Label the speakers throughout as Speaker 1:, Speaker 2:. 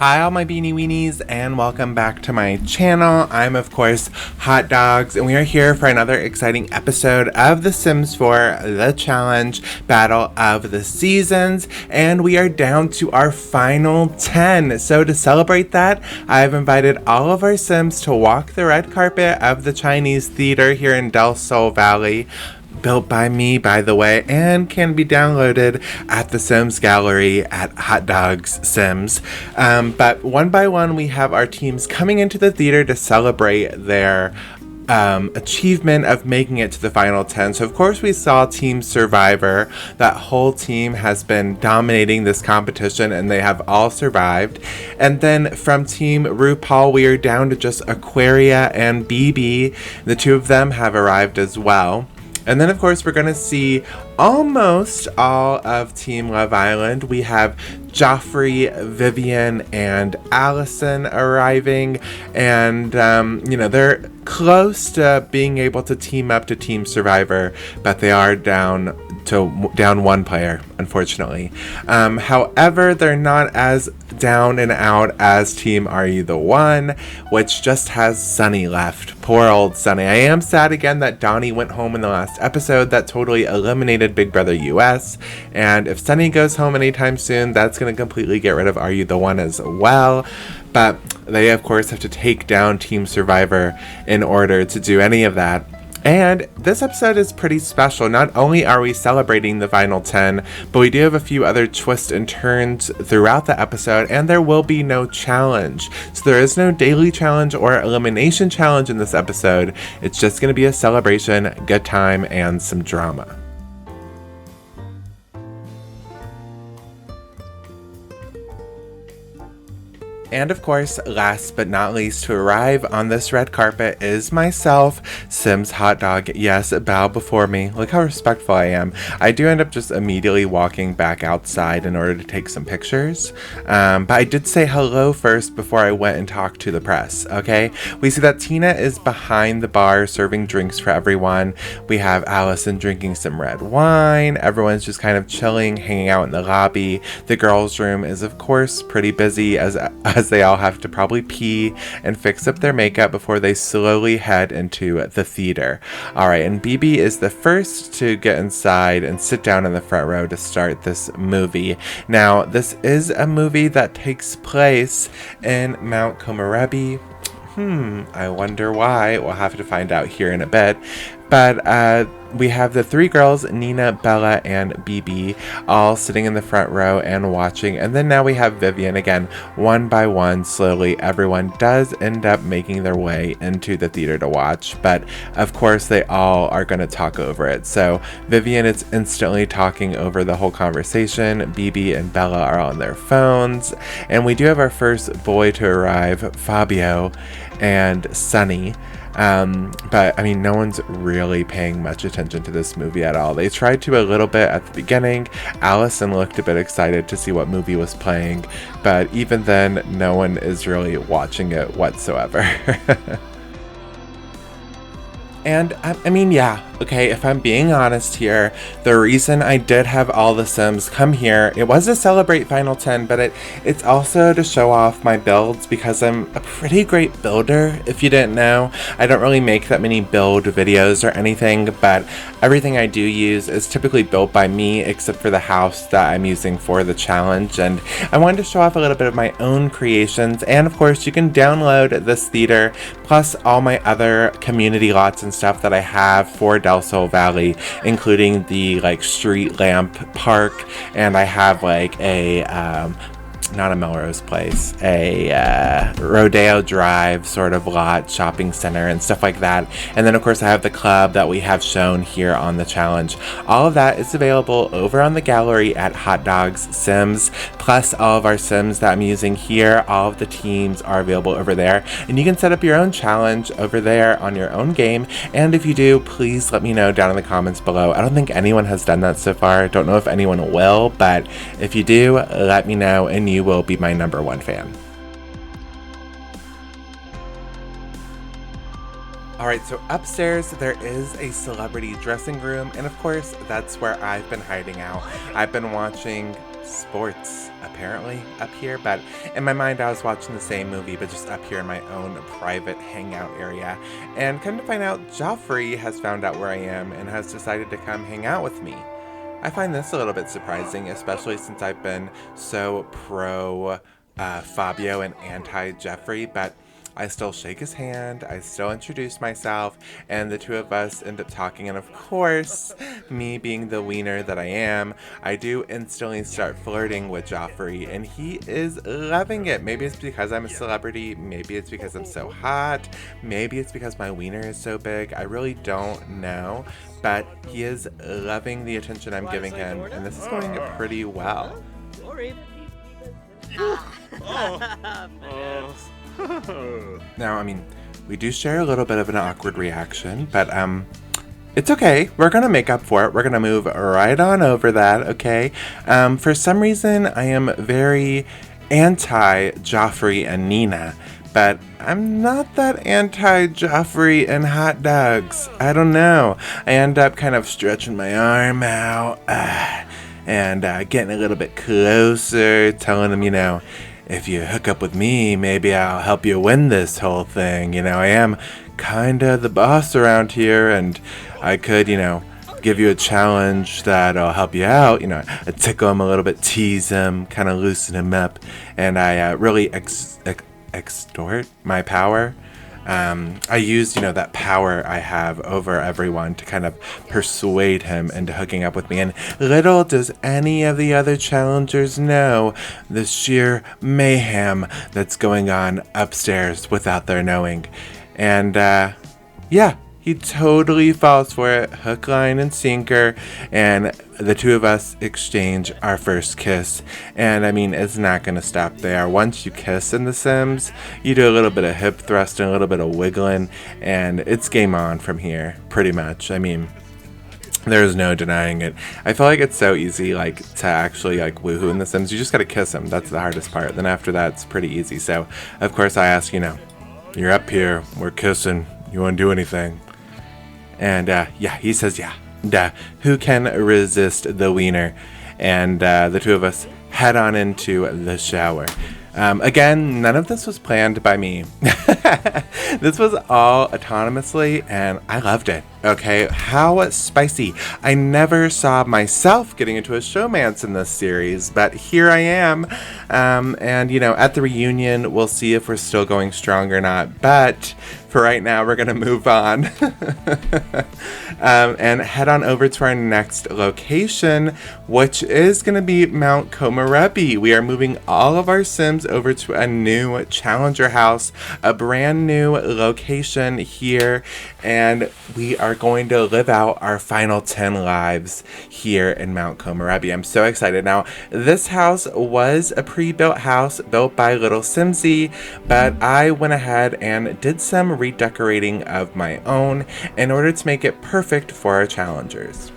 Speaker 1: Hi all my beanie weenies and welcome back to my channel. I'm of course Hot Dogs and we are here for another exciting episode of The Sims 4 The Challenge Battle of the Seasons, and we are down to our final 10. So to celebrate that, I've invited all of our Sims to walk the red carpet of the Chinese theater here in Del Sol Valley. Built by me, by the way, and can be downloaded at the Sims Gallery at HotdogsSims. But one by one, we have our teams coming into the theater to celebrate their achievement of making it to the final 10. So of course we saw Team Survivor. That whole team has been dominating this competition and they have all survived. And then from Team RuPaul, we are down to just Aquaria and BB. The two of them have arrived as well. And then, of course, we're going to see almost all of Team Love Island. We have Joffrey, Vivian, and Allison arriving. And, they're close to being able to team up to Team Survivor, but they are down one player, unfortunately. However, they're not as down and out as Team Are You the One, which just has Sunny left. Poor old Sunny. I am sad again that Donnie went home in the last episode. That totally eliminated Big Brother US. And if Sunny goes home anytime soon, that's going to completely get rid of Are You the One as well. But they, of course, have to take down Team Survivor in order to do any of that. And this episode is pretty special. Not only are we celebrating the final 10, but we do have a few other twists and turns throughout the episode, and there will be no challenge. So there is no daily challenge or elimination challenge in this episode. It's just going to be a celebration, good time, and some drama. And of course, last but not least, to arrive on this red carpet is myself, Sims Hot Dog. Yes, bow before me. Look how respectful I am. I do end up just immediately walking back outside in order to take some pictures. But I did say hello first before I went and talked to the press, okay? We see that Tina is behind the bar serving drinks for everyone. We have Allison drinking some red wine. Everyone's just kind of chilling, hanging out in the lobby. The girls' room is, of course, pretty busy as they all have to probably pee and fix up their makeup before they slowly head into the theater. All right, and BB is the first to get inside and sit down in the front row to start this movie. Now, this is a movie that takes place in Mount Komorebi. I wonder why. We'll have to find out here in a bit. But we have the three girls, Nina, Bella, and BB, all sitting in the front row and watching. And then now we have Vivian again, one by one, slowly. Everyone does end up making their way into the theater to watch. But of course, they all are going to talk over it. So Vivian is instantly talking over the whole conversation. BB and Bella are on their phones. And we do have our first boy to arrive, Fabio and Sunny. But I mean, no one's really paying much attention to this movie at all. They tried to a little bit at the beginning. Allison looked a bit excited to see what movie was playing, but even then, no one is really watching it whatsoever. And I mean, yeah, okay, if I'm being honest here, the reason I did have all the Sims come here, it was to celebrate Final 10, but it's also to show off my builds because I'm a pretty great builder, if you didn't know. I don't really make that many build videos or anything, but everything I do use is typically built by me, except for the house that I'm using for the challenge. And I wanted to show off a little bit of my own creations. And of course, you can download this theater, plus all my other community lots and stuff that I have for Del Sol Valley, including the street lamp park, and I have not a Melrose Place, a Rodeo Drive sort of lot, shopping center, and stuff like that. And then, of course, I have the club that we have shown here on the challenge. All of that is available over on the gallery at HotdogsSims, plus all of our Sims that I'm using here. All of the teams are available over there, and you can set up your own challenge over there on your own game. And if you do, please let me know down in the comments below. I don't think anyone has done that so far. I don't know if anyone will, but if you do, let me know, and you will be my #1 fan. Alright, so upstairs there is a celebrity dressing room, and of course that's where I've been hiding out. I've been watching sports, apparently, up here. But in my mind, I was watching the same movie, but just up here in my own private hangout area. And come to find out, Joffrey has found out where I am and has decided to come hang out with me. I find this a little bit surprising, especially since I've been so pro Fabio and anti-Jeffrey, but I still shake his hand, I still introduce myself, and the two of us end up talking. And of course, me being the wiener that I am, I do instantly start flirting with Joffrey, and he is loving it. Maybe it's because I'm a celebrity, maybe it's because I'm so hot, maybe it's because my wiener is so big. I really don't know, but he is loving the attention I'm giving him, and this is going pretty well. Now, I mean, we do share a little bit of an awkward reaction, but it's okay. We're gonna make up for it. We're gonna move right on over that, okay? For some reason, I am very anti-Joffrey and Nina, but I'm not that anti-Joffrey and hot dogs. I don't know. I end up kind of stretching my arm out and getting a little bit closer, telling him, if you hook up with me, maybe I'll help you win this whole thing. I am kinda the boss around here, and I could, give you a challenge that'll help you out. I tickle him a little bit, tease him, kind of loosen him up, and I really extort my power. I use, that power I have over everyone to kind of persuade him into hooking up with me. And little does any of the other challengers know the sheer mayhem that's going on upstairs without their knowing. And, yeah, he totally falls for it, hook, line, and sinker, and the two of us exchange our first kiss. And I mean, it's not going to stop there. Once you kiss in The Sims, you do a little bit of hip thrusting, a little bit of wiggling, and it's game on from here, pretty much. I mean, there's no denying it. I feel like it's so easy, to actually, woohoo in The Sims. You just got to kiss him. That's the hardest part. Then after that, it's pretty easy. So, of course, I ask, you're up here, we're kissing, you want to do anything? And, yeah, he says, yeah. Who can resist the wiener? And the two of us head on into the shower. Again, none of this was planned by me. This was all autonomously, and I loved it. Okay, how spicy. I never saw myself getting into a showmance in this series, but here I am. And, at the reunion, we'll see if we're still going strong or not. But for right now, we're going to move on and head on over to our next location, which is going to be Mount Komorebi. We are moving all of our Sims over to a new Challenger house, a brand new location here, and we are going to live out our final 10 lives here in Mount Komorebi. I'm so excited. Now, this house was a pre-built house built by Little Simsy, but I went ahead and did some redecorating of my own in order to make it perfect for our challengers.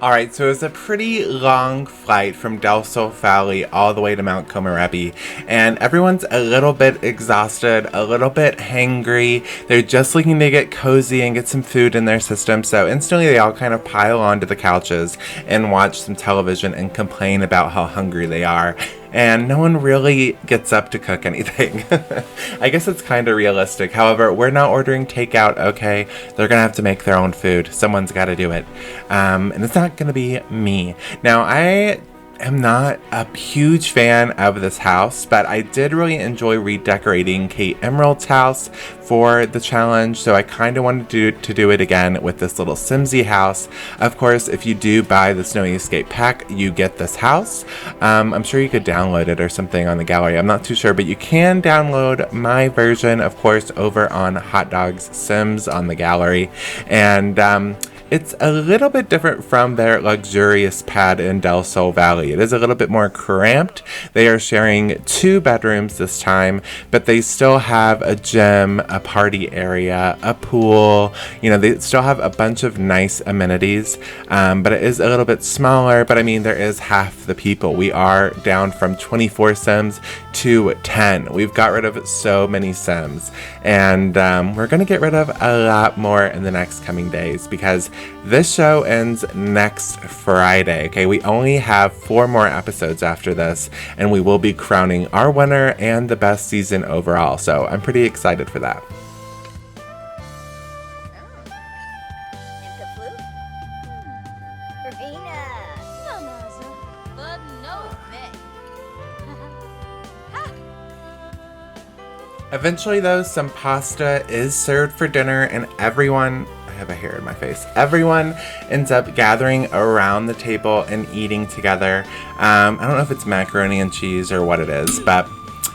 Speaker 1: Alright, so it was a pretty long flight from Del Sol Valley all the way to Mount Komorebi, and everyone's a little bit exhausted, a little bit hangry. They're just looking to get cozy and get some food in their system, so instantly they all kind of pile onto the couches and watch some television and complain about how hungry they are. And no one really gets up to cook anything. I guess it's kind of realistic. However, we're not ordering takeout, okay? They're gonna have to make their own food. Someone's gotta do it. And it's not gonna be me. Now, I am not a huge fan of this house, but I did really enjoy redecorating Kate Emerald's house for the challenge, so I kind of wanted to do it again with this little Simsy house. Of course, if you do buy the Snowy Escape pack, you get this house. I'm sure you could download it or something on the gallery. I'm not too sure, but you can download my version, of course, over on HotdogsSims on the gallery. And it's a little bit different from their luxurious pad in Del Sol Valley. It is a little bit more cramped. They are sharing 2 bedrooms this time, but they still have a gym, a party area, a pool. They still have a bunch of nice amenities, but it is a little bit smaller. But I mean, there is half the people. We are down from 24 Sims to 10. We've got rid of so many Sims, and we're going to get rid of a lot more in the next coming days because This show ends next Friday, okay? We only have 4 more episodes after this, and we will be crowning our winner and the best season overall, so I'm pretty excited for that. Eventually, though, some pasta is served for dinner, and everyone, I have a hair in my face, everyone ends up gathering around the table and eating together. I don't know if it's macaroni and cheese or what it is, but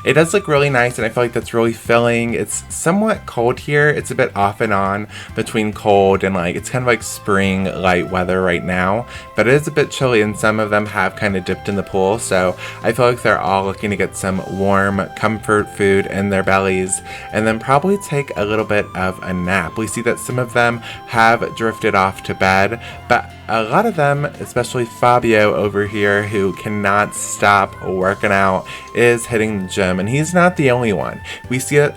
Speaker 1: it does look really nice, and I feel like that's really filling. It's somewhat cold here. It's a bit off and on between cold and it's kind of like spring light weather right now, but it is a bit chilly, and some of them have kind of dipped in the pool, so I feel like they're all looking to get some warm comfort food in their bellies and then probably take a little bit of a nap. We see that some of them have drifted off to bed, but a lot of them, especially Fabio over here, who cannot stop working out, is hitting the gym, and he's not the only one. We see that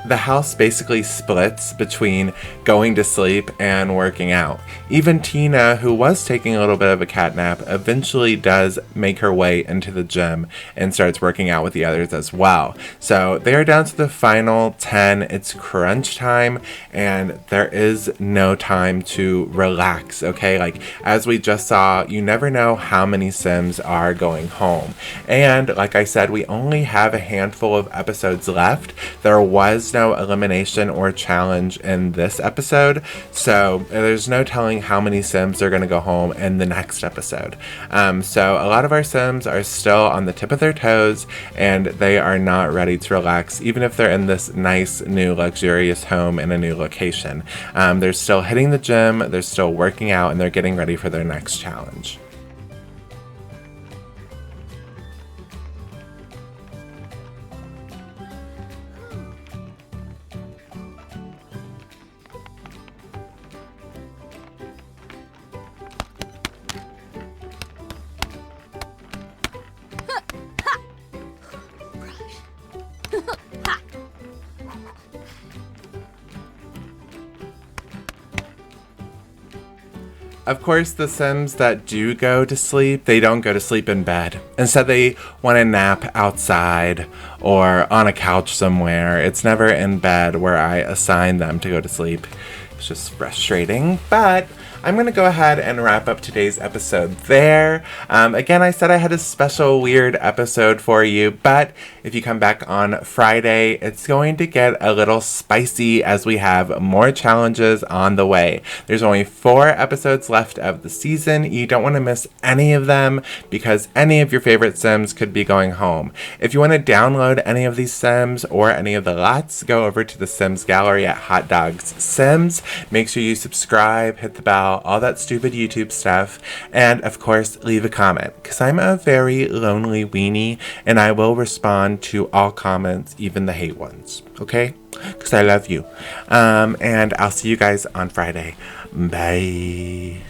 Speaker 1: the house basically splits between going to sleep and working out. Even Tina, who was taking a little bit of a cat nap, eventually does make her way into the gym and starts working out with the others as well. So they are down to the final 10. It's crunch time, and there is no time to relax, okay? As we just saw, you never know how many Sims are going home. And like I said, we only have a handful of episodes left. There was no elimination or challenge in this episode, so there's no telling how many Sims are going to go home in the next episode. So a lot of our Sims are still on the tip of their toes, and they are not ready to relax, even if they're in this nice, new, luxurious home in a new location. They're still hitting the gym, they're still working out, and they're getting ready for their next challenge. Of course, the Sims that do go to sleep, they don't go to sleep in bed. Instead, they want to nap outside or on a couch somewhere. It's never in bed where I assign them to go to sleep. It's just frustrating, but I'm going to go ahead and wrap up today's episode there. Again, I said I had a special weird episode for you, but if you come back on Friday, it's going to get a little spicy as we have more challenges on the way. There's only 4 episodes left of the season. You don't want to miss any of them because any of your favorite Sims could be going home. If you want to download any of these Sims or any of the lots, go over to the Sims gallery at HotdogsSims. Make sure you subscribe, hit the bell, all that stupid YouTube stuff, and of course leave a comment, because I'm a very lonely weenie and I will respond to all comments, even the hate ones, okay? Because I love you. And I'll see you guys on Friday. Bye.